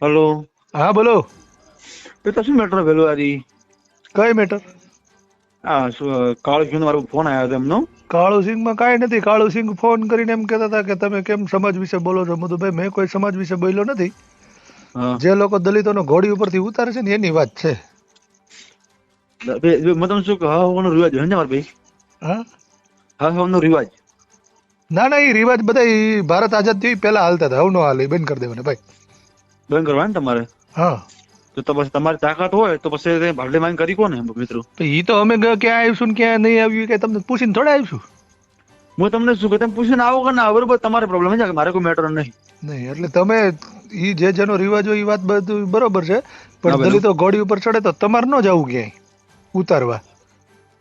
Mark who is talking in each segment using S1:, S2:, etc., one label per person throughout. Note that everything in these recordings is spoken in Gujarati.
S1: હલો.
S2: હા બોલો.
S1: એ તો શું મેટર પેલું આજી
S2: કઈ મેટર?
S1: કાળુ મારો ફોન આવ્યો હતો એમનો.
S2: કાળુસિંહ માં કાંઈ નથી. કાળુસિંહ ફોન કરીને એમ કહેતા હતા કે તમે કેમ સમાજ વિશે બોલો છો. મધુભાઈ મેં કોઈ સમાજ વિશે બોલ્યો નથી.
S1: હા.
S2: જે લોકો દલિતોનો ઘોડી ઉપરથી ઉતારે છે ને એની વાત છે.
S1: મેં તમને શું કહું, હા હોવાનો રિવાજ હોય ને મારા ભાઈ.
S2: હા
S1: હા હોવાનો રિવાજ.
S2: ના ના, એ રિવાજ બધા ઈ ભારત આઝાદ થયું પેલા હાલતા હતા. હવે નો હાલે, ઈ બંધ કરી દેવાના ભાઈ.
S1: બંધ કરવા ને તમારે.
S2: હા
S1: તો પછી તમારી તાકાત હોય તો પછી ભાડે માંગ કરી કોને મિત્રો.
S2: તો ઈ તો અમે ક્યાં આવીશું ને ક્યાં નહીં આવ્યું કે તમને પૂછીને થોડા આવીશું.
S1: હું તમને શું કહું, તમે પૂછીને આવો કે ના આવો બરોબર તમારે પ્રોબ્લેમ છે, મારે કોઈ મેટર નહીં.
S2: નહીં એટલે તમે ઈ જેનો રિવાજ હોય એ વાત બધું બરોબર છે,
S1: હા
S2: પણ
S1: પેલું
S2: દલિતો ઘોડી ઉપર ચડે તો તમારે ન જવું ક્યાંય ઉતારવા.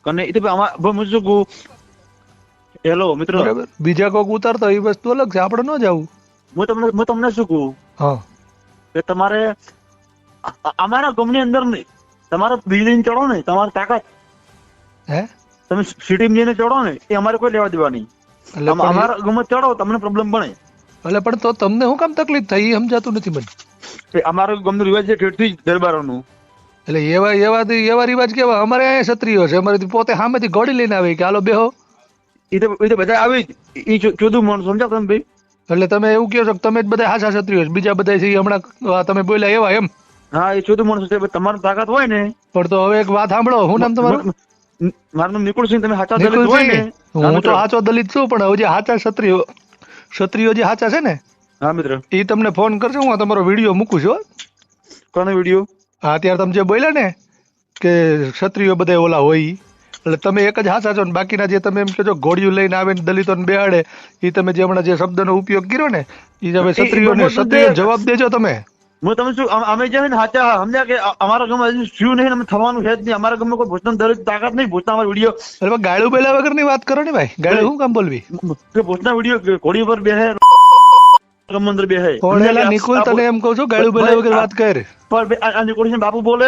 S1: કને એ તો હું શું કહું, હેલો મિત્ર,
S2: બરાબર, બીજા કોક ઉતારતા એ વસ્તુ અલગ છે, આપણે ન જવું.
S1: હું તમને શું કહું
S2: હા
S1: કે તમારે અમારા ગમની અંદર નહીં, તમારે બિલ્ડિંગ ચડો ને તમારી તાકાત,
S2: હે
S1: તમે સિટીમાં જઈને ચડો ને એ અમારે કોઈ લેવા દેવા નહીં.
S2: એટલે પણ
S1: અમારા ગમે ચડો તમને પ્રોબ્લેમ બને.
S2: એટલે પણ તો તમને શું કામ તકલીફ થાય એ સમજાતું નથી મને.
S1: અમારો ગમનો રિવાજ છે ઠેઠથી જ દરબારોનું.
S2: એટલે એવા રિવાજ કેવા? અમારે અહીંયા ક્ષત્રિયો છે, અમારે પોતે સામેથી ઘોડી લઈને આવે કે હાલો બેહો.
S1: એ તો બધા આવી એ ચોથું માણસ સમજાવ તમે ભાઈ.
S2: એટલે તમે એવું કહો છો કે તમે જ બધા હાસા ક્ષત્રિયો છો, બીજા બધા છે ઈ હમણાં તમે બોલ્યા એવા એમ?
S1: હા એ ચોથું માણસ છે. તમારી તાકાત હોય ને.
S2: પણ તો હવે એક વાત સાંભળો, શું નામ તમારું?
S1: મારું નામ નિકુલસિંહ. તમે સાચા દલિત હોય ને.
S2: હું તો સાચો દલિત છું, પણ હવે જે સાચા ક્ષત્રિયો જે સાચા છે ને,
S1: હા મિત્ર.
S2: એ તમને ફોન કરજો. હું તમારો વિડીયો મૂકું છું.
S1: કોનો વિડીયો?
S2: હા, અત્યારે તમે જે બોલ્યા ને કે ક્ષત્રિયો બધા ઓલા હોય ઈ, એટલે તમે એક જ સાચા છો ને બાકીના જે તમે એમ કહો છો ઘોડિયું લઈને આવે ને દલિતોને બેહાડે, એ તમે જે હમણાં જે શબ્દનો ઉપયોગ કર્યો ને, એ તમે ક્ષત્રિયો જવાબ દેજો તમે.
S1: હું તમે શું અમે જે ને સાચા સમજ્યા કે અમારા ગામમાં હજી શું નહીં, અમે થવાનું છે જ નહીં. અમારા ગામમાં કોઈ ભોજન દલિત તાકાત નહીં. ભોજના અમારો વિડીયો
S2: અરે ગાળું બોલ્યા વગર ની વાત કરો ને ભાઈ. ગાળું શું કામ બોલવી?
S1: ભોજના વિડીયો ઘોડી પર બેહે અંદર બેહે.
S2: પણ એલા નિકુલ, તને એમ કહું છું ગાળું બોલ્યા વગર વાત કર.
S1: પણ નિકુલસિંહ બાપુ બોલે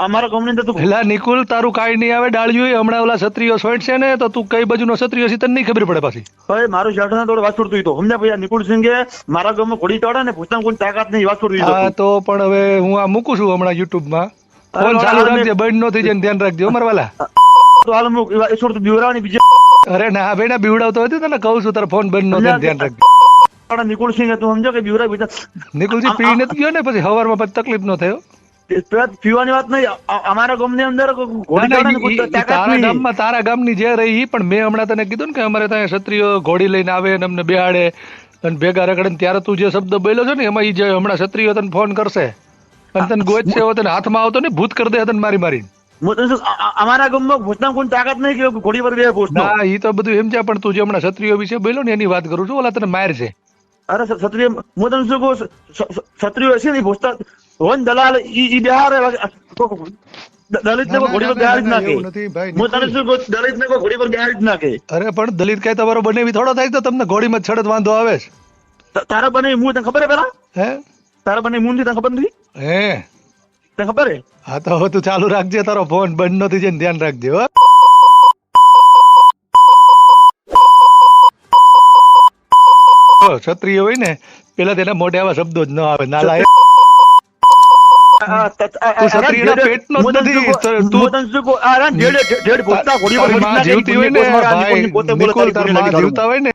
S1: અમારા ગામની અંદર તું.
S2: એલા નિકુલ, તારું કાંઈ નહીં આવે ડાળ્યું. હમણાં ઓલા ક્ષત્રિયો સોઈટ છે ને, તો તું કઈ બાજુનો ક્ષત્રિયો છે તને નહીં ખબર પડે પાછી.
S1: ભાઈ મારું શેઠના જોડે વાત છોડતું તો સમજ્યા ભાઈ. નિકુલસિંહે મારા ગામમાં ઘોડી ચડે ને ભોજના કોઈ તાકાત નહીં વાત છોડવી.
S2: હા તો પણ હવે હું આ મૂકું છું હમણાં યુટ્યુબ માં. ફોન ચાલુ રાખજે, બંધ નો થઈ જાય, ધ્યાન રાખજો અમાર વાલા.
S1: તો હાલ મૂક એ છોડ બીવરાવાની બીજી.
S2: અરે ના ભાઈ, ના બીવડાવતો હતી તને કહું છું, તારો ફોન બંધ નો થાય, ધ્યાન રાખજો.
S1: નિકુલસિંહ તું સમજો કે બીવરા બીજા
S2: નિકુલજી પી નથી ગયો ને પછી હવારમાં પછી તકલીફ નો થયો.
S1: પીવાની વાત નહીં. અમારા ગામની અંદર ઘોડી ચડે ને કોઈ તાકાત
S2: તારા
S1: નહીં.
S2: ગામમાં તારા ગામની જે રહી ઈ, પણ મેં હમણાં તને કીધું ને કે અમારે ત્યાં ક્ષત્રિયો ઘોડી લઈને આવે અને અમને બેહાડે અને ભેગા રગડે ને, ત્યારે તું જે શબ્દ બોલ્યો છો ને એમાં ઈ જે હમણાં ક્ષત્રિયો તને ફોન કરશે અને તને ગોચશે, એવો તને હાથમાં આવતો ને ભૂત કરી દે તને મારી મારીને.
S1: અમારા ગામમાં ભોજના કોઈ તાકાત નહીં કે ઘોડી પર બે ભોજનો.
S2: ના ઈ તો બધું એમ છે, પણ તું જે હમણાં ક્ષત્રિયો વિશે બોલ્યો ને એની વાત કરું છું. ઓલા તને માર છે.
S1: અરે ક્ષત્રિય હું તને શું કહું, ક્ષત્રિય હશે ને ભોજતા હોય ને દલાલ ઈ બિહારે દલિત ને કોઈ ઘોડી પર બિહારી જ નાખે. હું તને શું કહું, દલિત ને કોઈ ઘોડી પર બિહારી જ નાખે.
S2: અરે પણ દલિત કઈ તમારો બનેવી થોડો થાય તો તમને ઘોડીમાં છડત વાંધો આવે છે.
S1: તારા બને હું તને ખબર હે પેલા?
S2: હે
S1: તારા બને હું તને ખબર નથી?
S2: હે
S1: તને ખબર હે?
S2: હા તો હવે તું ચાલુ રાખજે, તારો ફોન બંધ નો થઈ જાય, ધ્યાન રાખજે હો. ક્ષત્રિય હોય ને પેલા તેના મોઢે આવા શબ્દો જ ન આવે. નાલા તું ક્ષત્રિયના પેટનો જ નથી. તું તારી માં જીવતી હોય ને ભાઈ, નિકુલ તારી માં જીવતા હોય ને